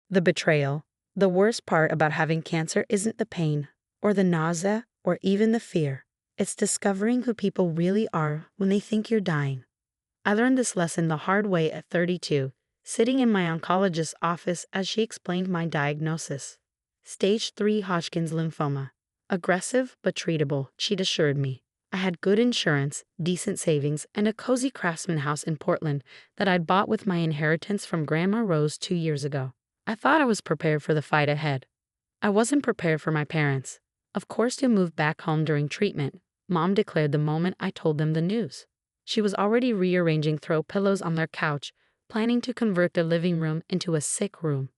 The betrayal. The worst part about having cancer isn't the pain, or the nausea, or even the fear. It's discovering who people really are when they think you're dying. I learned this lesson the hard way at 32, sitting in my oncologist's office as she explained my diagnosis. Stage 3 Hodgkin's lymphoma. Aggressive but treatable, she'd assured me. I had good insurance, decent savings, and a cozy craftsman house in Portland that I'd bought with my inheritance from Grandma Rose 2 years ago. I thought I was prepared for the fight ahead. I wasn't prepared for my parents. Of course, they moved back home during treatment, Mom declared the moment I told them the news. She was already rearranging throw pillows on their couch, planning to convert their living room into a sick room.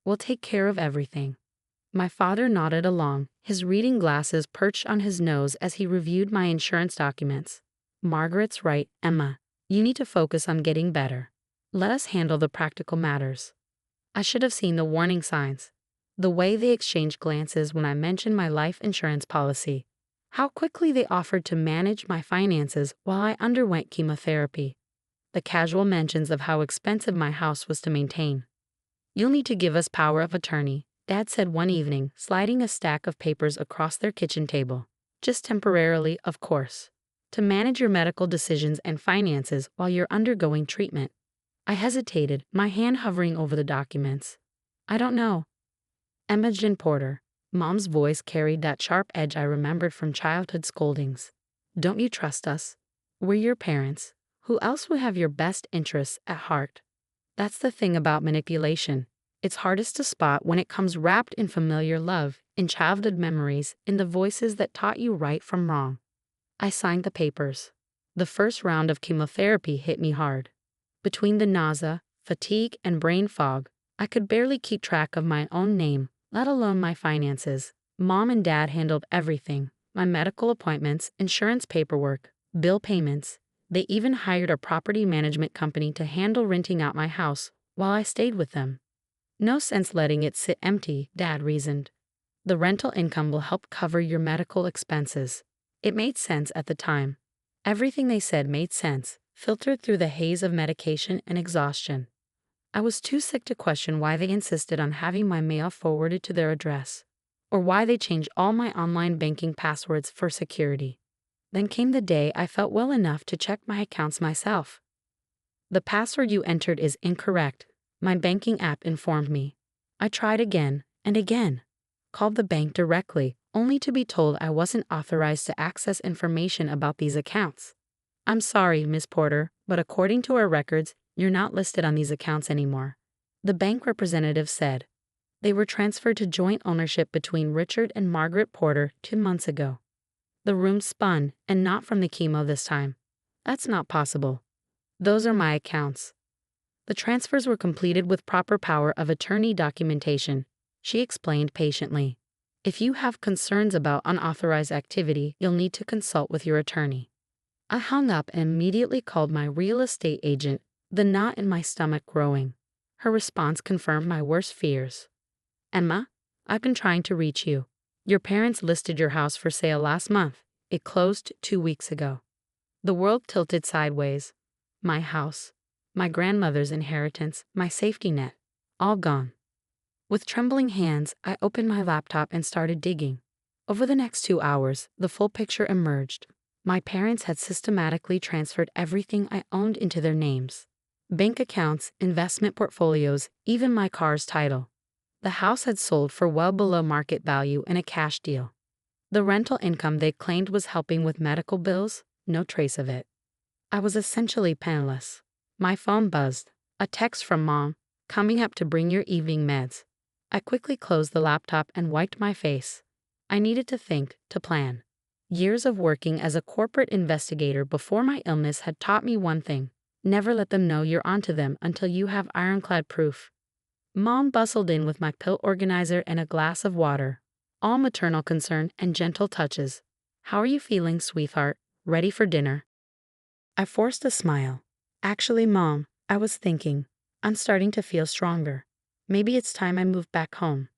We'll take care of everything. My father nodded along, his reading glasses perched on his nose as he reviewed my insurance documents. Margaret's right, Emma. You need to focus on getting better. Let us handle the practical matters. I should have seen the warning signs. The way they exchanged glances when I mentioned my life insurance policy. How quickly they offered to manage my finances while I underwent chemotherapy. The casual mentions of how expensive my house was to maintain. You'll need to give us power of attorney, Dad said one evening, sliding a stack of papers across their kitchen table. Just temporarily, of course. To manage your medical decisions and finances while you're undergoing treatment. I hesitated, my hand hovering over the documents. I don't know. Imogen Porter. Mom's voice carried that sharp edge I remembered from childhood scoldings. Don't you trust us? We're your parents. Who else would have your best interests at heart? That's the thing about manipulation. It's hardest to spot when it comes wrapped in familiar love, in childhood memories, in the voices that taught you right from wrong. I signed the papers. The first round of chemotherapy hit me hard. Between the nausea, fatigue, and brain fog, I could barely keep track of my own name, let alone my finances. Mom and Dad handled everything, my medical appointments, insurance paperwork, bill payments. They even hired a property management company to handle renting out my house while I stayed with them. No sense letting it sit empty, Dad reasoned. The rental income will help cover your medical expenses. It made sense at the time. Everything they said made sense, filtered through the haze of medication and exhaustion. I was too sick to question why they insisted on having my mail forwarded to their address, or why they changed all my online banking passwords for security. Then came the day I felt well enough to check my accounts myself. The password you entered is incorrect, my banking app informed me. I tried again and again. Called the bank directly, only to be told I wasn't authorized to access information about these accounts. I'm sorry, Miss Porter, but according to our records, you're not listed on these accounts anymore. The bank representative said. They were transferred to joint ownership between Richard and Margaret Porter 2 months ago. The room spun, and not from the chemo this time. That's not possible. Those are my accounts. The transfers were completed with proper power of attorney documentation, she explained patiently. If you have concerns about unauthorized activity, you'll need to consult with your attorney. I hung up and immediately called my real estate agent, the knot in my stomach growing. Her response confirmed my worst fears. Emma, I've been trying to reach you. Your parents listed your house for sale last month. It closed 2 weeks ago. The world tilted sideways. My house, my grandmother's inheritance, my safety net, all gone. With trembling hands, I opened my laptop and started digging. Over the next 2 hours, the full picture emerged. My parents had systematically transferred everything I owned into their names. Bank accounts, investment portfolios, even my car's title. The house had sold for well below market value in a cash deal. The rental income they claimed was helping with medical bills, no trace of it. I was essentially penniless. My phone buzzed. A text from Mom, coming up to bring your evening meds. I quickly closed the laptop and wiped my face. I needed to think, to plan. Years of working as a corporate investigator before my illness had taught me one thing. Never let them know you're onto them until you have ironclad proof. Mom bustled in with my pill organizer and a glass of water, all maternal concern and gentle touches. How are you feeling, sweetheart? Ready for dinner? I forced a smile. Actually, Mom, I was thinking, I'm starting to feel stronger. Maybe it's time I moved back home.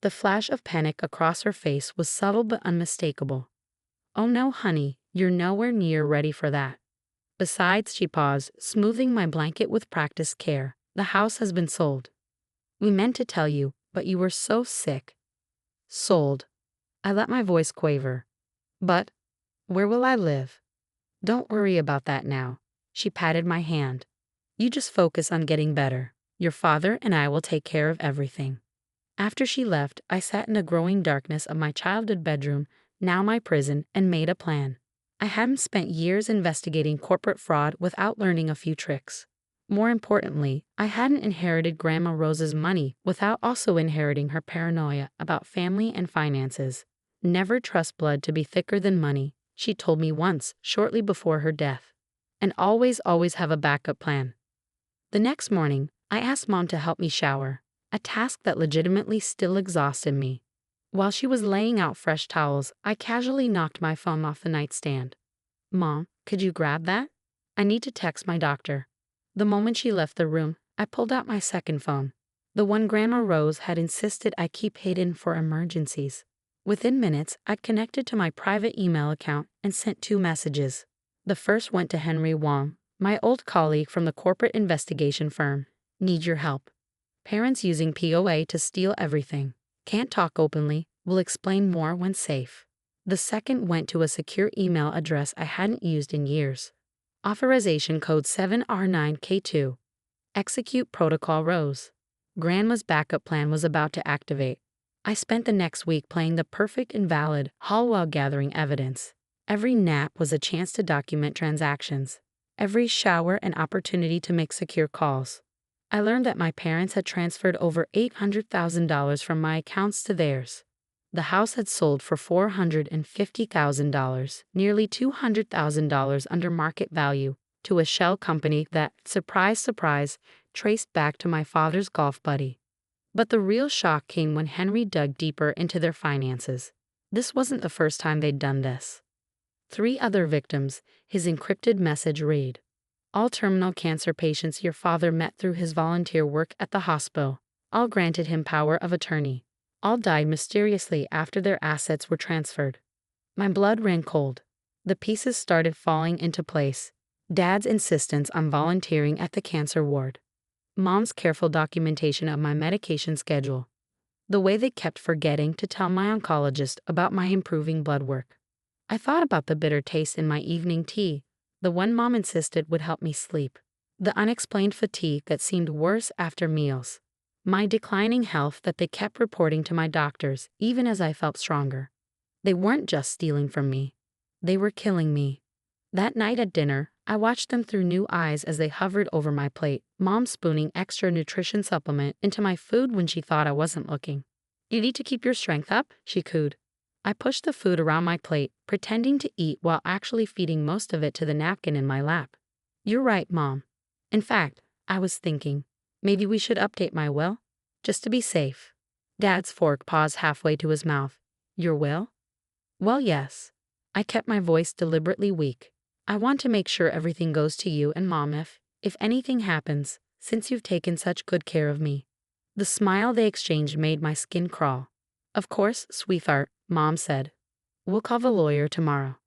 The flash of panic across her face was subtle but unmistakable. Oh no, honey, you're nowhere near ready for that. Besides, she paused, smoothing my blanket with practiced care. The house has been sold. We meant to tell you, but you were so sick. Sold. I let my voice quaver. But where will I live? Don't worry about that now. She patted my hand. You just focus on getting better. Your father and I will take care of everything. After she left, I sat in the growing darkness of my childhood bedroom, now my prison, and made a plan. I hadn't spent years investigating corporate fraud without learning a few tricks. More importantly, I hadn't inherited Grandma Rose's money without also inheriting her paranoia about family and finances. Never trust blood to be thicker than money, she told me once, shortly before her death. And always have a backup plan. The next morning, I asked Mom to help me shower, a task that legitimately still exhausted me. While she was laying out fresh towels, I casually knocked my phone off the nightstand. Mom, could you grab that? I need to text my doctor. The moment she left the room, I pulled out my second phone, the one Grandma Rose had insisted I keep hidden for emergencies. Within minutes, I'd connected to my private email account and sent 2 messages. The first went to Henry Wong, my old colleague from the corporate investigation firm. Need your help. Parents using POA to steal everything. Can't talk openly, will explain more when safe. The second went to a secure email address I hadn't used in years. Authorization code 7R9K2. Execute protocol Rose. Grandma's backup plan was about to activate. I spent the next week playing the perfect invalid hall while gathering evidence. Every nap was a chance to document transactions. Every shower an opportunity to make secure calls. I learned that my parents had transferred over $800,000 from my accounts to theirs. The house had sold for $450,000, nearly $200,000 under market value, to a shell company that, surprise, surprise, traced back to my father's golf buddy. But the real shock came when Henry dug deeper into their finances. This wasn't the first time they'd done this. 3 other victims, his encrypted message read. All terminal cancer patients your father met through his volunteer work at the hospital. All granted him power of attorney. All died mysteriously after their assets were transferred. My blood ran cold. The pieces started falling into place. Dad's insistence on volunteering at the cancer ward. Mom's careful documentation of my medication schedule. The way they kept forgetting to tell my oncologist about my improving blood work. I thought about the bitter taste in my evening tea, the one Mom insisted would help me sleep. The unexplained fatigue that seemed worse after meals. My declining health that they kept reporting to my doctors even as I felt stronger. They weren't just stealing from me. They were killing me. That night at dinner, I watched them through new eyes as they hovered over my plate, Mom spooning extra nutrition supplement into my food when she thought I wasn't looking. You need to keep your strength up, she cooed. I pushed the food around my plate, pretending to eat while actually feeding most of it to the napkin in my lap. You're right, Mom. In fact, I was thinking, maybe we should update my will? Just to be safe. Dad's fork paused halfway to his mouth. Your will? Well, yes. I kept my voice deliberately weak. I want to make sure everything goes to you and Mom if anything happens, since you've taken such good care of me. The smile they exchanged made my skin crawl. Of course, sweetheart, Mom said. We'll call the lawyer tomorrow.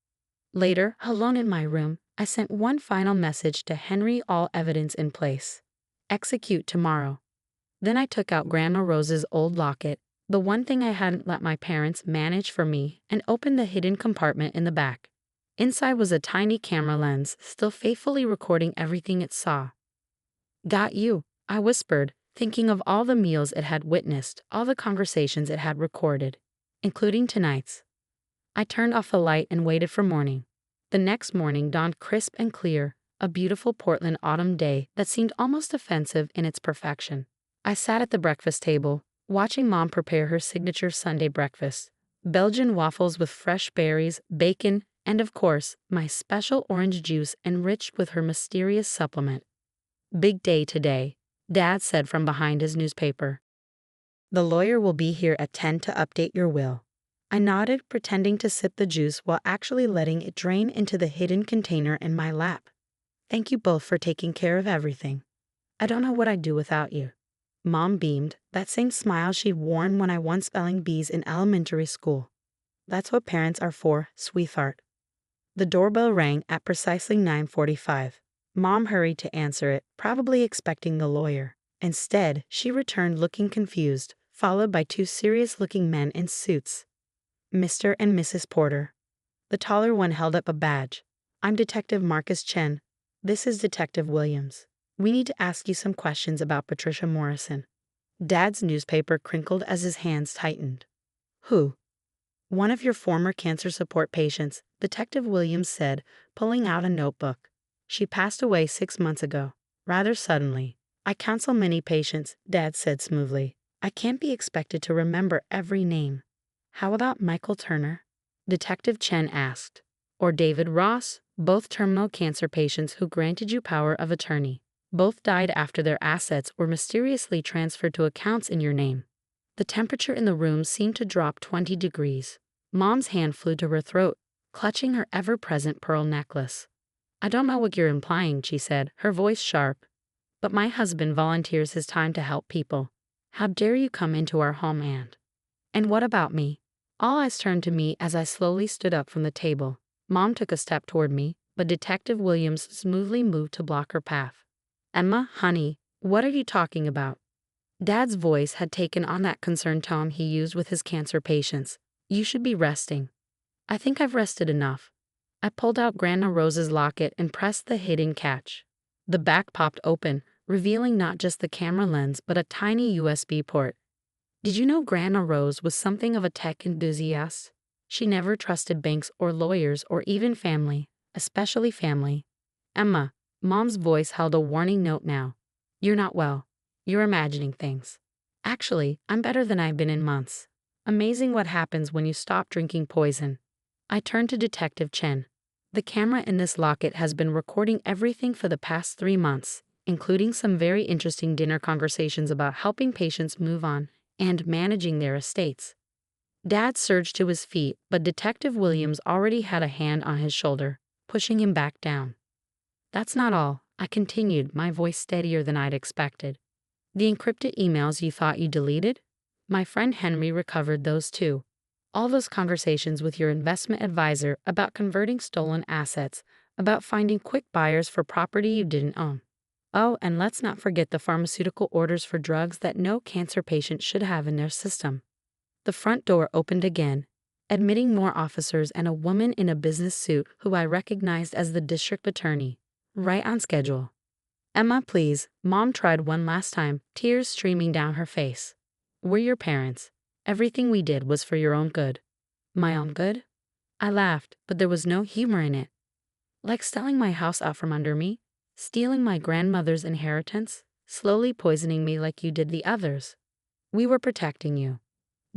Later, alone in my room, I sent one final message to Henry, all evidence in place. Execute tomorrow. Then I took out Grandma Rose's old locket, the one thing I hadn't let my parents manage for me, and opened the hidden compartment in the back. Inside was a tiny camera lens, still faithfully recording everything it saw. Got you, I whispered, thinking of all the meals it had witnessed, all the conversations it had recorded, including tonight's. I turned off the light and waited for morning. The next morning dawned crisp and clear, a beautiful Portland autumn day that seemed almost offensive in its perfection. I sat at the breakfast table, watching Mom prepare her signature Sunday breakfast. Belgian waffles with fresh berries, bacon, and of course, my special orange juice enriched with her mysterious supplement. Big day today, Dad said from behind his newspaper. The lawyer will be here at 10 to update your will. I nodded, pretending to sip the juice while actually letting it drain into the hidden container in my lap. Thank you both for taking care of everything. I don't know what I'd do without you. Mom beamed, that same smile she'd worn when I won spelling bees in elementary school. That's what parents are for, sweetheart. The doorbell rang at precisely 9:45. Mom hurried to answer it, probably expecting the lawyer. Instead, she returned looking confused, followed by two serious-looking men in suits. Mr. and Mrs. Porter. The taller one held up a badge. I'm Detective Marcus Chen. This is Detective Williams. We need to ask you some questions about Patricia Morrison. Dad's newspaper crinkled as his hands tightened. Who? One of your former cancer support patients, Detective Williams said, pulling out a notebook. She passed away 6 months ago, rather suddenly. I counsel many patients, Dad said smoothly. I can't be expected to remember every name. How about Michael Turner? Detective Chen asked. Or David Ross, both terminal cancer patients who granted you power of attorney. Both died after their assets were mysteriously transferred to accounts in your name. The temperature in the room seemed to drop 20 degrees. Mom's hand flew to her throat, clutching her ever-present pearl necklace. I don't know what you're implying, she said, her voice sharp. But my husband volunteers his time to help people. How dare you come into our home and what about me? All eyes turned to me as I slowly stood up from the table. Mom took a step toward me, but Detective Williams smoothly moved to block her path. Emma, honey, what are you talking about? Dad's voice had taken on that concerned tone he used with his cancer patients. You should be resting. I think I've rested enough. I pulled out Grandma Rose's locket and pressed the hidden catch. The back popped open, revealing not just the camera lens but a tiny USB port. Did you know Grandma Rose was something of a tech enthusiast? She never trusted banks or lawyers or even family, especially family. Emma, Mom's voice held a warning note now. You're not well. You're imagining things. Actually, I'm better than I've been in months. Amazing what happens when you stop drinking poison. I turned to Detective Chen. The camera in this locket has been recording everything for the past 3 months, including some very interesting dinner conversations about helping patients move on and managing their estates. Dad surged to his feet, but Detective Williams already had a hand on his shoulder, pushing him back down. That's not all, I continued, my voice steadier than I'd expected. The encrypted emails you thought you deleted? My friend Henry recovered those too. All those conversations with your investment advisor about converting stolen assets, about finding quick buyers for property you didn't own. Oh, and let's not forget the pharmaceutical orders for drugs that no cancer patient should have in their system. The front door opened again, admitting more officers and a woman in a business suit who I recognized as the district attorney. Right on schedule. Emma, please, Mom tried one last time, tears streaming down her face. We're your parents. Everything we did was for your own good. My own good? I laughed, but there was no humor in it. Like selling my house out from under me, stealing my grandmother's inheritance, slowly poisoning me like you did the others. We were protecting you.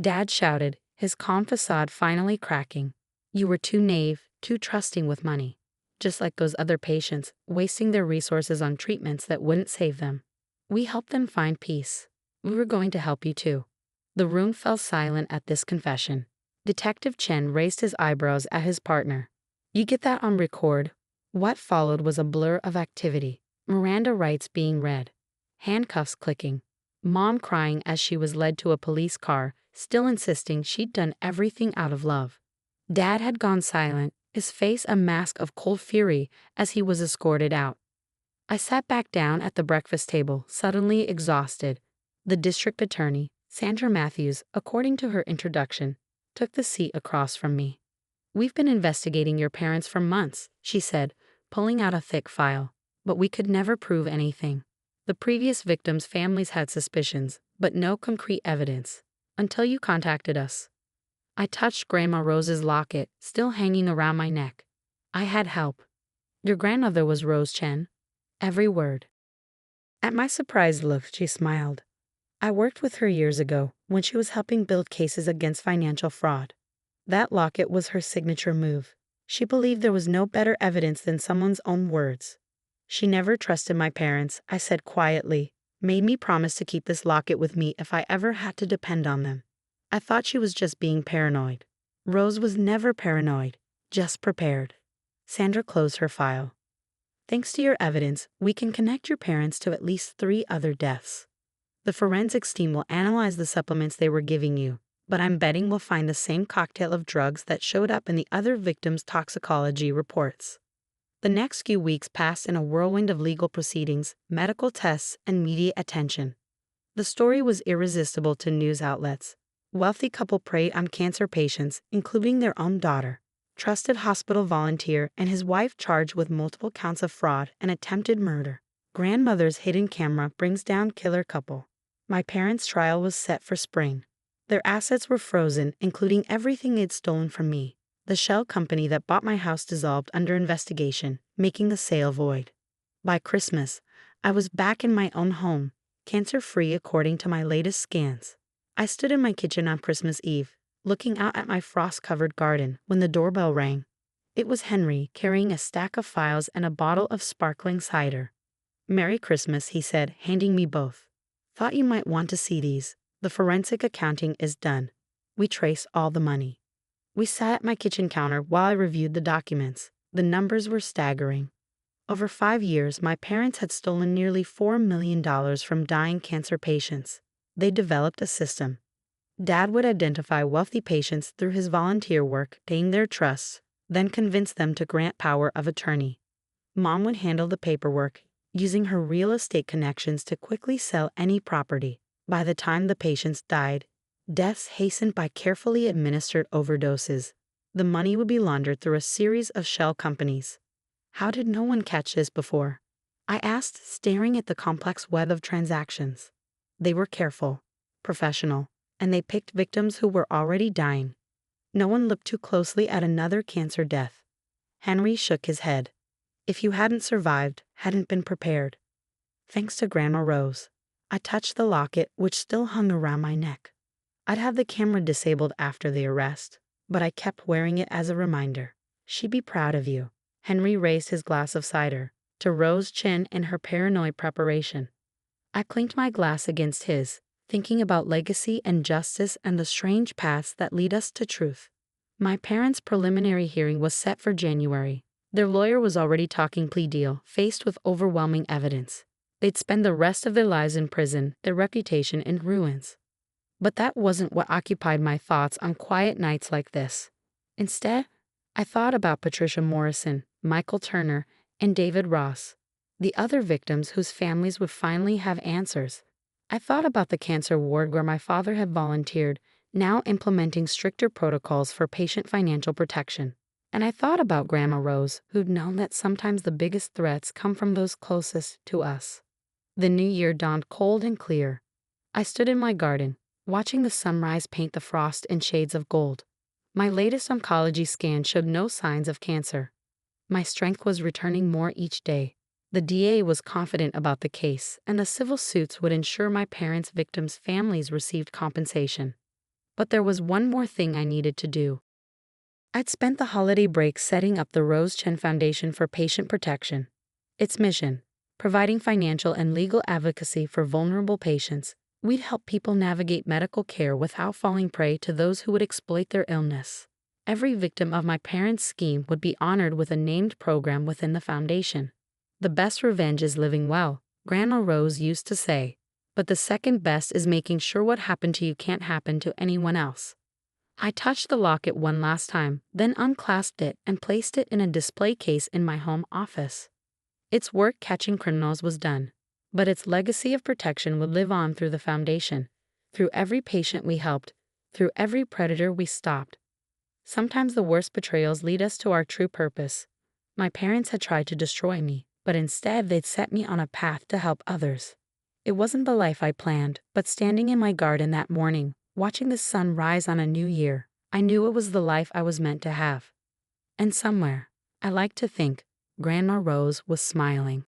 Dad shouted, his calm facade finally cracking. You were too naive, too trusting with money. Just like those other patients, wasting their resources on treatments that wouldn't save them. We helped them find peace. We were going to help you too. The room fell silent at this confession. Detective Chen raised his eyebrows at his partner. You get that on record? What followed was a blur of activity. Miranda rights being read. Handcuffs clicking. Mom crying as she was led to a police car, still insisting she'd done everything out of love. Dad had gone silent, his face a mask of cold fury as he was escorted out. I sat back down at the breakfast table, suddenly exhausted. The district attorney, Sandra Matthews, according to her introduction, took the seat across from me. We've been investigating your parents for months, she said, pulling out a thick file, but we could never prove anything. The previous victims' families had suspicions, but no concrete evidence, until you contacted us. I touched Grandma Rose's locket, still hanging around my neck. I had help. Your grandmother was Rose Chen. Every word. At my surprised look, she smiled. I worked with her years ago, when she was helping build cases against financial fraud. That locket was her signature move. She believed there was no better evidence than someone's own words. She never trusted my parents, I said quietly, made me promise to keep this locket with me if I ever had to depend on them. I thought she was just being paranoid. Rose was never paranoid, just prepared. Sandra closed her file. Thanks to your evidence, we can connect your parents to at least 3 other deaths. The forensics team will analyze the supplements they were giving you, but I'm betting we'll find the same cocktail of drugs that showed up in the other victims' toxicology reports. The next few weeks passed in a whirlwind of legal proceedings, medical tests, and media attention. The story was irresistible to news outlets. Wealthy couple preyed on cancer patients, including their own daughter. Trusted hospital volunteer and his wife charged with multiple counts of fraud and attempted murder. Grandmother's hidden camera brings down killer couple. My parents' trial was set for spring. Their assets were frozen, including everything they'd stolen from me. The shell company that bought my house dissolved under investigation, making the sale void. By Christmas, I was back in my own home, cancer-free according to my latest scans. I stood in my kitchen on Christmas Eve, looking out at my frost-covered garden when the doorbell rang. It was Henry, carrying a stack of files and a bottle of sparkling cider. "Merry Christmas," he said, handing me both. "Thought you might want to see these. The forensic accounting is done. We traced all the money." We sat at my kitchen counter while I reviewed the documents. The numbers were staggering. Over 5 years, my parents had stolen nearly $4 million from dying cancer patients. They developed a system. Dad would identify wealthy patients through his volunteer work, paying their trusts, then convince them to grant power of attorney. Mom would handle the paperwork, using her real estate connections to quickly sell any property. By the time the patients died, deaths hastened by carefully administered overdoses. The money would be laundered through a series of shell companies. How did no one catch this before? I asked, staring at the complex web of transactions. They were careful, professional, and they picked victims who were already dying. No one looked too closely at another cancer death. Henry shook his head. If you hadn't survived, hadn't been prepared. Thanks to Grandma Rose. I touched the locket, which still hung around my neck. I'd have the camera disabled after the arrest, but I kept wearing it as a reminder. She'd be proud of you. Henry raised his glass of cider to Rose's chin in her paranoid preparation. I clinked my glass against his, thinking about legacy and justice and the strange paths that lead us to truth. My parents' preliminary hearing was set for January. Their lawyer was already talking plea deal, faced with overwhelming evidence. They'd spend the rest of their lives in prison, their reputation in ruins. But that wasn't what occupied my thoughts on quiet nights like this. Instead, I thought about Patricia Morrison, Michael Turner, and David Ross, the other victims whose families would finally have answers. I thought about the cancer ward where my father had volunteered, now implementing stricter protocols for patient financial protection. And I thought about Grandma Rose, who'd known that sometimes the biggest threats come from those closest to us. The new year dawned cold and clear. I stood in my garden, watching the sunrise paint the frost in shades of gold. My latest oncology scan showed no signs of cancer. My strength was returning more each day. The DA was confident about the case, and the civil suits would ensure my parents' victims' families received compensation. But there was one more thing I needed to do. I'd spent the holiday break setting up the Rose Chen Foundation for Patient Protection. Its mission, providing financial and legal advocacy for vulnerable patients, we'd help people navigate medical care without falling prey to those who would exploit their illness. Every victim of my parents' scheme would be honored with a named program within the foundation. The best revenge is living well, Grandma Rose used to say, but the second best is making sure what happened to you can't happen to anyone else. I touched the locket one last time, then unclasped it and placed it in a display case in my home office. Its work catching criminals was done, but its legacy of protection would live on through the foundation, through every patient we helped, through every predator we stopped. Sometimes the worst betrayals lead us to our true purpose. My parents had tried to destroy me, but instead they'd set me on a path to help others. It wasn't the life I planned, but standing in my garden that morning, watching the sun rise on a new year, I knew it was the life I was meant to have. And somewhere, I like to think, Grandma Rose was smiling.